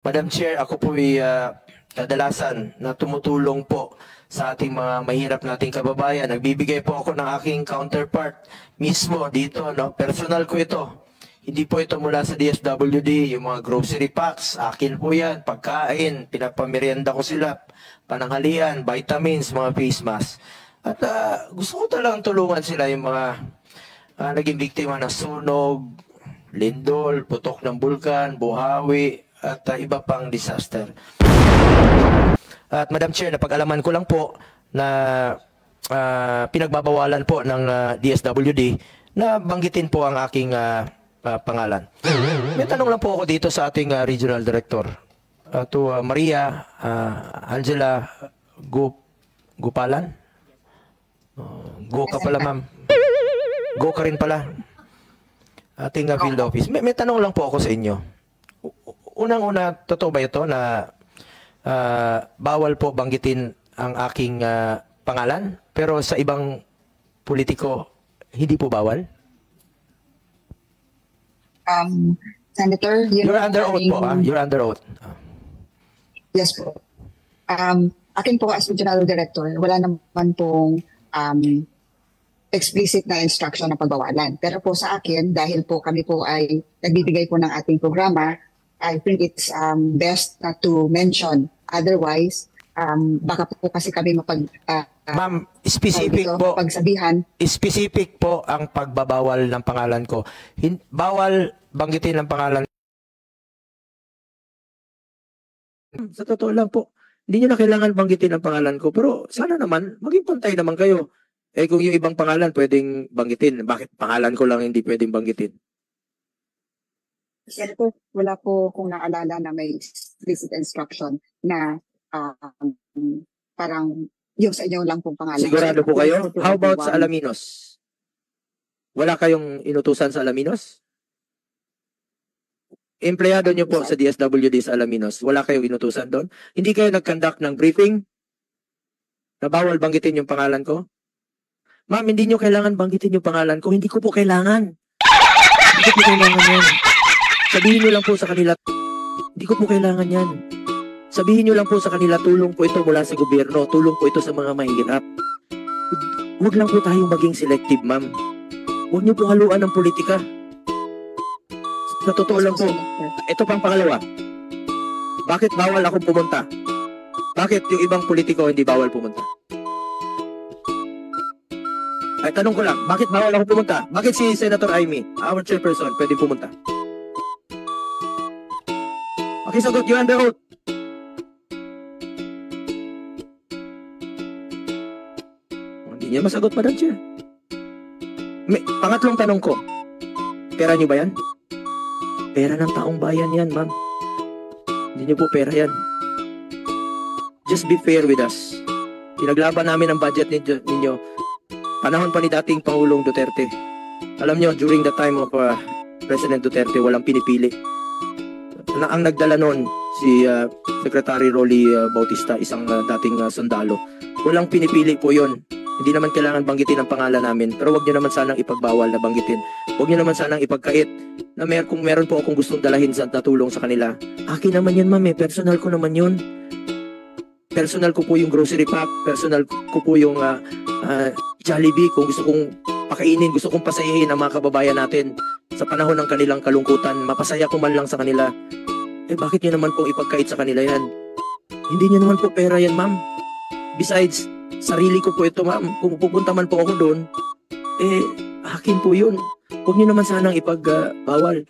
Madam Chair, ako po ay kadalasan na tumutulong po sa ating mga mahirap nating kababayan. Nagbibigay po ako ng aking counterpart mismo dito, no? Personal ko ito. Hindi po ito mula sa DSWD, yung mga grocery packs, akin po yan, pagkain, pinapamerienda ko sila, pananghalian, vitamins, mga face mask. At gusto ko talagang tulungan sila yung mga naging biktima ng sunog, lindol, putok ng bulkan, buhawi, at iba pang disaster. At Madam Chair, napag-alaman ko lang po na pinagbabawalan po ng DSWD na banggitin po ang aking pangalan. May tanong lang po ako dito sa ating Regional Director. To Maria Angela Gupalan. Go ka pala, ma'am. Go ka rin pala. Ating field office. May tanong lang po ako sa inyo. Unang-una, totoo ba ito na bawal po banggitin ang aking pangalan, pero sa ibang politiko, hindi po bawal? Senator, you're under oath po, You're under oath. Yes po. Akin po as Regional Director, wala naman pong explicit na instruction na pagbawalan. Pero po sa akin, dahil po kami po ay nagbibigay po ng ating programa, I think it's best not to mention. Otherwise, baka po kasi kami Ma'am, specific po. Pagsabihan. Specific po ang pagbabawal ng pangalan ko. Bawal banggitin ang pangalan. Sa totoo lang po, hindi nyo na kailangan banggitin ang pangalan ko. Pero sana naman, maging pantay naman kayo. Kung yung ibang pangalan pwedeng banggitin, bakit pangalan ko lang hindi pwedeng banggitin? Senator, wala po kung naalala na may explicit instruction na parang yung sa inyo lang pong pangalan. Sigurado po kayo? How about sa Alaminos? Wala kayong inutusan sa Alaminos? Empleyado nyo po sa DSWD sa Alaminos, wala kayong inutusan doon? Hindi kayo nag-conduct ng briefing na bawal banggitin yung pangalan ko? Ma'am, hindi nyo kailangan banggitin yung pangalan ko. Hindi ko po kailangan. Hindi ko kailangan yan. Sabihin nyo lang po sa kanila, hindi ko po kailangan yan. Sabihin nyo lang po sa kanila, tulong po ito mula sa gobyerno, tulong po ito sa mga mahihirap. Huwag lang po tayong maging selective, ma'am. Huwag nyo po haluan ng politika. Sa totoo lang po, ito pang pangalawa. Bakit bawal akong pumunta? Bakit yung ibang politiko hindi bawal pumunta? Ay, tanong ko lang, bakit bawal akong pumunta? Bakit si Senator Amy, our chairperson, pwede pumunta? Okay, sagot, you're under oath. Hindi niya masagot, Madam Chair. Pangatlong tanong ko, pera niyo ba yan? Pera ng taong bayan yan, ma'am. Hindi niyo po pera yan. Just be fair with us. Pinaglaban namin ang budget ninyo. Panahon pa ni dating Pangulong Duterte. Alam niyo, during the time of President Duterte, walang pinipili. Ang nagdala noon, si Secretary Rolly Bautista, isang dating sundalo. Walang pinipili po yon. Hindi naman kailangan banggitin ang pangalan namin, pero wag niyo naman sanang ipagbawal na banggitin. Wag niyo naman sanang ipagkait na kung meron po akong gustong dalahin sa natulong sa kanila. Akin naman yun, ma'am, personal ko naman yun. Personal ko po yung grocery pack, personal ko po yung Jollibee, kung gusto kong pakainin, gusto kong pasayahin ang mga kababayan natin sa panahon ng kanilang kalungkutan, mapasaya ko man lang sa kanila. Bakit nyo naman pong ipagkait sa kanila yan? Hindi nyo naman po pera yan, ma'am. Besides, sarili ko po ito, ma'am. Kung pupunta man po ako doon, akin po yun. Huwag nyo naman sanang ipagbawal.